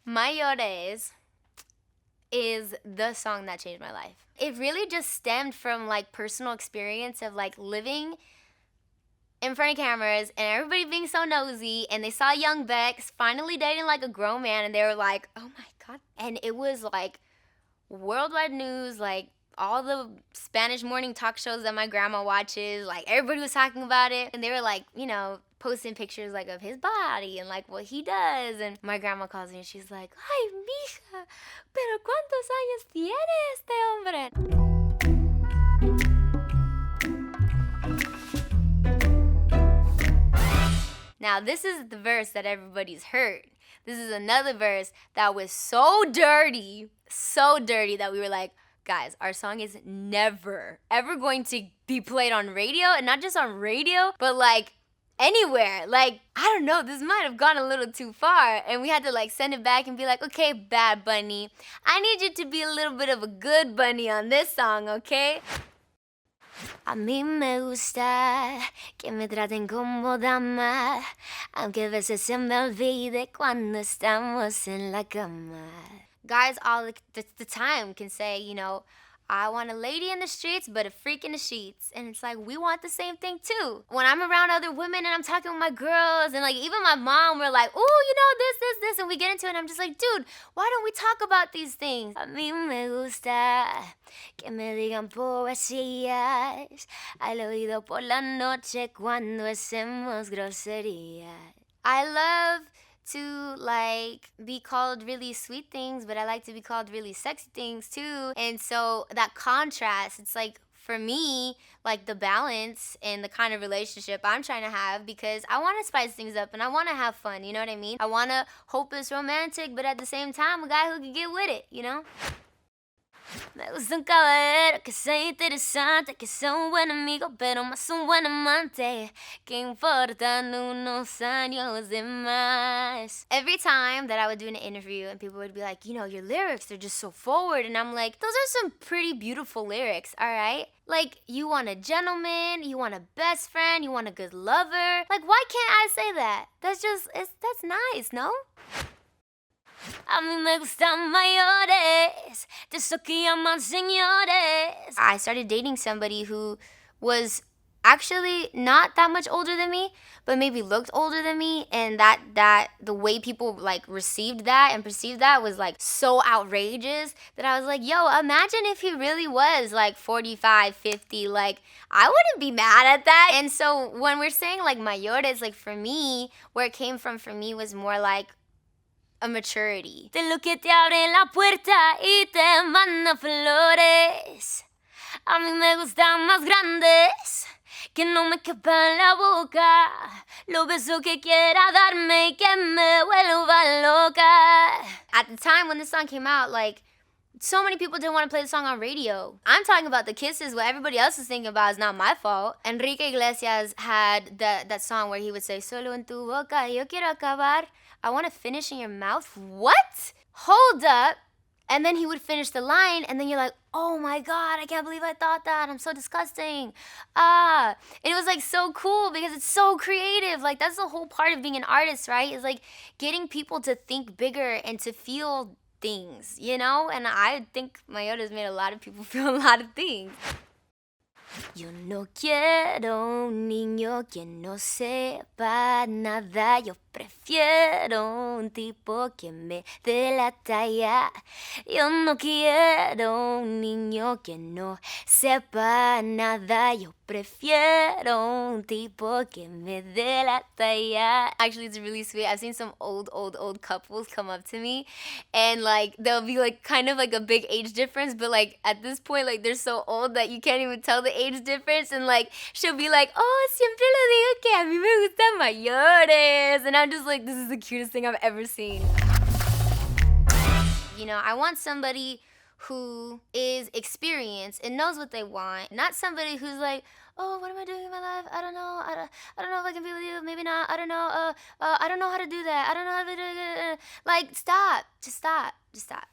Mayores is the song that changed my life. It really just stemmed from like personal experience of like living in front of cameras and everybody being so nosy, and they saw young Bex finally dating like a grown man, and they were like, oh my God. And it was like worldwide news, like all the Spanish morning talk shows that my grandma watches, like everybody was talking about it, and they were like, posting pictures like of his body and like what he does. And my grandma calls me and she's like, ay, mija, pero cuántos años tiene este hombre? Now, this is the verse that everybody's heard. This is another verse that was so dirty that we were like, guys, our song is never, ever going to be played on radio, and not just on radio, but like anywhere. Like, I don't know, this might have gone a little too far. And we had to like send it back and be like, okay, Bad Bunny, I need you to be a little bit of a good bunny on this song, okay? A mí me gusta que me traten como dama, aunque a veces se me olvide cuando estamos en la cama. Guys all the time can say, I want a lady in the streets, but a freak in the sheets. And it's like, we want the same thing too. When I'm around other women and I'm talking with my girls, and like even my mom, we're like, ooh, this, and we get into it, and I'm just like, dude, why don't we talk about these things? A mí me gusta que me digan poesías al oído por la noche cuando hacemos groserías. I love to like be called really sweet things, but I like to be called really sexy things too. And so that contrast, it's like for me, like the balance and the kind of relationship I'm trying to have, because I want to spice things up and I want to have fun, you know what I mean? I want to hope it's romantic, but at the same time, a guy who can get with it, you know? Me gusta un caballero que sea interesante, que sea un buen amigo, pero más un buen amante. Que importan unos años de más. Every time that I would do an interview and people would be like, your lyrics, they're just so forward. And I'm like, those are some pretty beautiful lyrics, all right? Like, you want a gentleman, you want a best friend, you want a good lover. Like, why can't I say that? That's nice, no? A mí me gustan mayores, de esos que llaman señores. I started dating somebody who was actually not that much older than me, but maybe looked older than me, and that the way people like received that and perceived that was like so outrageous that I was like, yo, imagine if he really was like 45, 50, like I wouldn't be mad at that. And so when we're saying like mayores, like for me, where it came from for me was more like a maturity. De lo que te abre la puerta y te manda flores. A mí me gustan más grandes, que no me quepa en la boca. Los besos que quiera darme y que me vuelva loca. At the time when this song came out, like, so many people didn't want to play the song on radio. I'm talking about the kisses. What everybody else is thinking about is not my fault. Enrique Iglesias had that song where he would say, solo en tu boca, yo quiero acabar. I want to finish in your mouth. What? Hold up. And then he would finish the line, and then you're like, oh my God, I can't believe I thought that. I'm so disgusting. And it was like so cool because it's so creative. Like, that's the whole part of being an artist, right? Is like getting people to think bigger and to feel things, And I think Mayoda's made a lot of people feel a lot of things. Yo no quiero un niño que no sepa nada. Yo prefiero un tipo que me dé la talla. Yo no quiero un niño que no sepa nada. Yo prefiero un tipo que me dé la talla. Actually, it's really sweet. I've seen some old couples come up to me, and like they'll be like kind of like a big age difference, but like at this point, like they're so old that you can't even tell the age difference. And like she'll be like, oh, siempre lo digo que a mí me gustan mayores. And I'm just like, this is the cutest thing I've ever seen. I want somebody who is experienced and knows what they want, not somebody who's like, oh, what am I doing in my life? I don't know. I don't know if I can be with you. Maybe not. I don't know. I don't know how to do that. I don't know how to do it. Like, stop. Just stop. Just stop.